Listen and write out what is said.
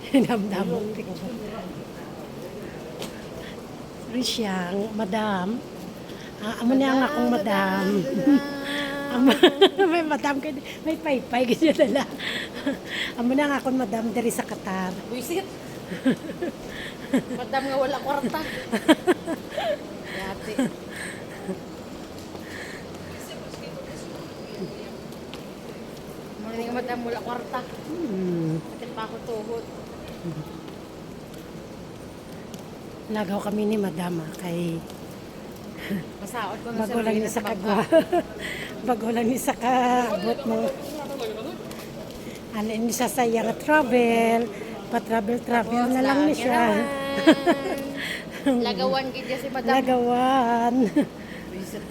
Hinamdamong Risyang, madam. Amo niya nga akong madam. May madam ka, may paypay ganyan dala. Amo na nga akong madam diri sa Qatar. Buisit. Madam nga wala kwarta. Yate. Muna nga madam wala kwarta. Atin pa ako tuhod. Lagaw kami ni madam kay Masaot ko na bago lang ni sa kagwa. Bago lang ni sa kaabot mo. Ano ni sa sayang travel. Pa-travel na lang ni siya. Lagawan gid si madam. Lagawan. Buisit.